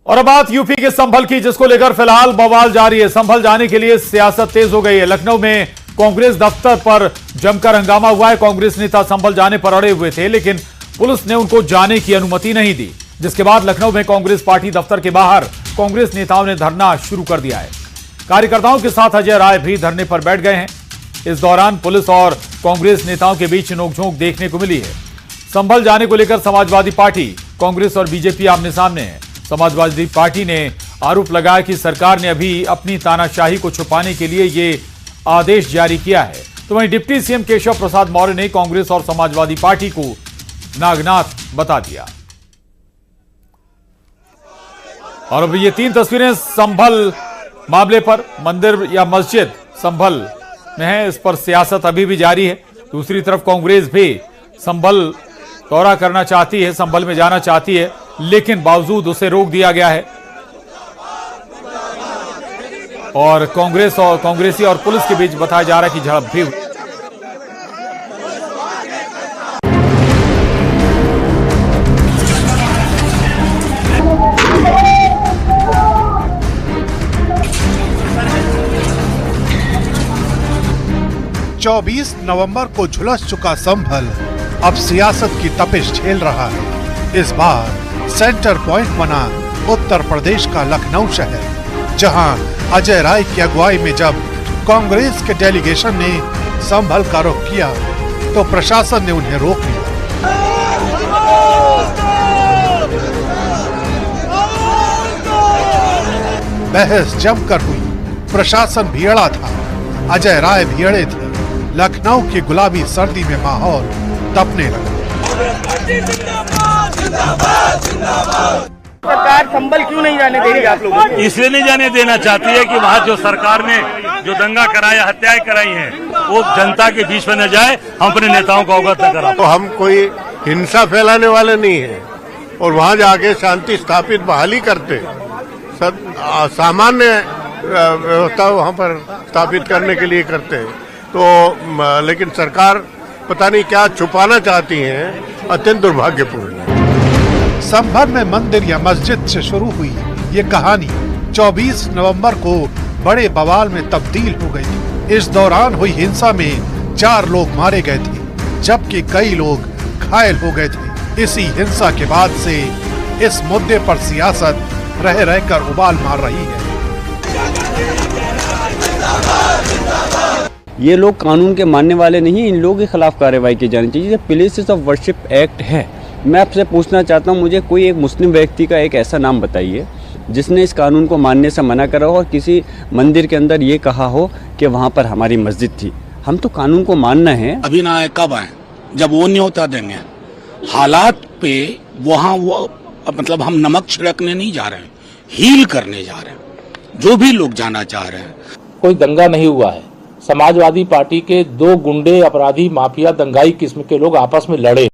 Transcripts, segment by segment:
और अब बात यूपी के संभल की, जिसको लेकर फिलहाल बवाल जारी है। संभल जाने के लिए सियासत तेज हो गई है। लखनऊ में कांग्रेस दफ्तर पर जमकर हंगामा हुआ है। कांग्रेस नेता संभल जाने पर अड़े हुए थे, लेकिन पुलिस ने उनको जाने की अनुमति नहीं दी, जिसके बाद लखनऊ में कांग्रेस पार्टी दफ्तर के बाहर कांग्रेस नेताओं ने धरना शुरू कर दिया है। कार्यकर्ताओं के साथ अजय राय भी धरने पर बैठ गए हैं। इस दौरान पुलिस और कांग्रेस नेताओं के बीच नोकझोंक देखने को मिली है। संभल जाने को लेकर समाजवादी पार्टी, कांग्रेस और बीजेपी आमने सामने है। समाजवादी पार्टी ने आरोप लगाया कि सरकार ने अभी अपनी तानाशाही को छुपाने के लिए ये आदेश जारी किया है। तो वहीं डिप्टी सीएम केशव प्रसाद मौर्य ने कांग्रेस और समाजवादी पार्टी को नागनाथ बता दिया। और अब ये 3 तस्वीरें संभल मामले पर, मंदिर या मस्जिद संभल में है, इस पर सियासत अभी भी जारी है। दूसरी तरफ कांग्रेस भी संभल दौरा करना चाहती है, संभल में जाना चाहती है, लेकिन बावजूद उसे रोक दिया गया है। और कांग्रेसी और पुलिस के बीच बताया जा रहा है कि झड़प भी हुई। चौबीस नवंबर को झुलस चुका संभल अब सियासत की तपिश झेल रहा है। इस बार सेंटर पॉइंट बना उत्तर प्रदेश का लखनऊ शहर, जहां अजय राय की अगुवाई में जब कांग्रेस के डेलीगेशन ने संभल का रुख किया तो प्रशासन ने उन्हें रोक लिया। बहस जमकर हुई, प्रशासन भी अड़ा था, अजय राय भी अड़े थे। लखनऊ की गुलाबी सर्दी में माहौल तपने लगा। सरकार संभल क्यों नहीं जाने दे रही आप लोगों को? इसलिए नहीं जाने देना चाहती है कि वहाँ जो सरकार ने जो दंगा कराया, हत्याएं कराई हैं, वो जनता के बीच में न जाए, हम अपने नेताओं को अवगत न करा। तो हम कोई हिंसा फैलाने वाले नहीं है और वहाँ जाके शांति स्थापित बहाली करते, सामान्य व्यवस्था वहाँ पर स्थापित करने के लिए करते हैं। तो लेकिन सरकार पता नहीं क्या छुपाना चाहती है, अत्यंत दुर्भाग्यपूर्ण है। संभल में मंदिर या मस्जिद से शुरू हुई ये कहानी 24 नवंबर को बड़े बवाल में तब्दील हो गई थी। इस दौरान हुई हिंसा में 4 लोग मारे गए थे, जबकि कई लोग घायल हो गए थे। इसी हिंसा के बाद से इस मुद्दे पर सियासत रह रहकर उबाल मार रही है। ये लोग कानून के मानने वाले नहीं, इन लोगों के खिलाफ कार्रवाई की जानी चाहिए। प्लेसेस ऑफ वर्शिप एक्ट है। मैं आपसे पूछना चाहता हूँ, मुझे कोई एक मुस्लिम व्यक्ति का एक ऐसा नाम बताइए जिसने इस कानून को मानने से मना करा हो और किसी मंदिर के अंदर ये कहा हो कि वहाँ पर हमारी मस्जिद थी। हम तो कानून को मानना है। अभी ना आए, कब आए? जब वो न्योता देंगे। हालात पे वहाँ वो मतलब हम नमक छिड़कने नहीं जा रहे हैं, हील करने जा रहे हैं। जो भी लोग जाना चाह रहे हैं। कोई दंगा नहीं हुआ है। समाजवादी पार्टी के 2 गुंडे, अपराधी, माफिया, दंगाई किस्म के लोग आपस में लड़े,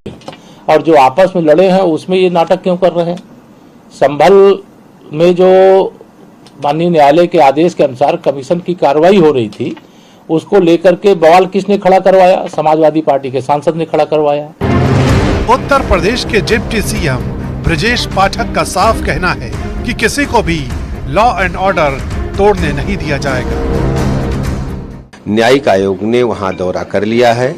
और जो आपस में लड़े हैं उसमें ये नाटक क्यों कर रहे हैं? संभल में जो माननीय न्यायालय के आदेश के अनुसार कमीशन की कार्रवाई हो रही थी, उसको लेकर के बवाल किसने खड़ा करवाया? समाजवादी पार्टी के सांसद ने खड़ा करवाया। उत्तर प्रदेश के डिप्टी सीएम ब्रजेश पाठक का साफ कहना है कि किसी को भी लॉ एंड ऑर्डर तोड़ने नहीं दिया जाएगा। न्यायिक आयोग ने वहां दौरा कर लिया है,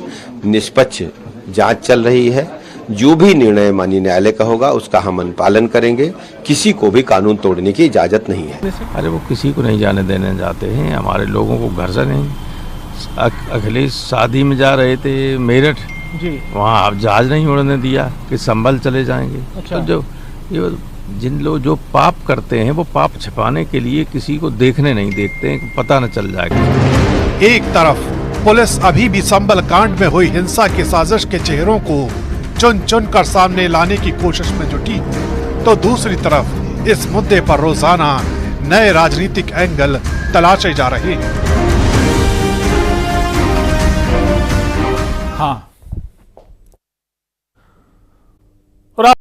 निष्पक्ष जांच चल रही है। जो भी निर्णय माननीय न्यायालय का होगा उसका हम अनुपालन करेंगे। किसी को भी कानून तोड़ने की इजाजत नहीं है। अरे वो किसी को नहीं जाने देने जाते हैं, हमारे लोगों को घर से नहीं। अखिलेश शादी में जा रहे थे मेरठ जी, वहाँ अब जहाज नहीं उड़ने दिया कि संभल चले जाएंगे। अच्छा। तो जो जिन लोग जो पाप करते हैं वो पाप छिपाने के लिए किसी को देखने नहीं देते हैं, पता न चल जाएगा। एक तरफ पुलिस अभी भी संभल कांड में हुई हिंसा की साजिश के चेहरों को चुन चुन कर सामने लाने की कोशिश में जुटी, तो दूसरी तरफ इस मुद्दे पर रोजाना नए राजनीतिक एंगल तलाशे जा रहे हैं। हाँ,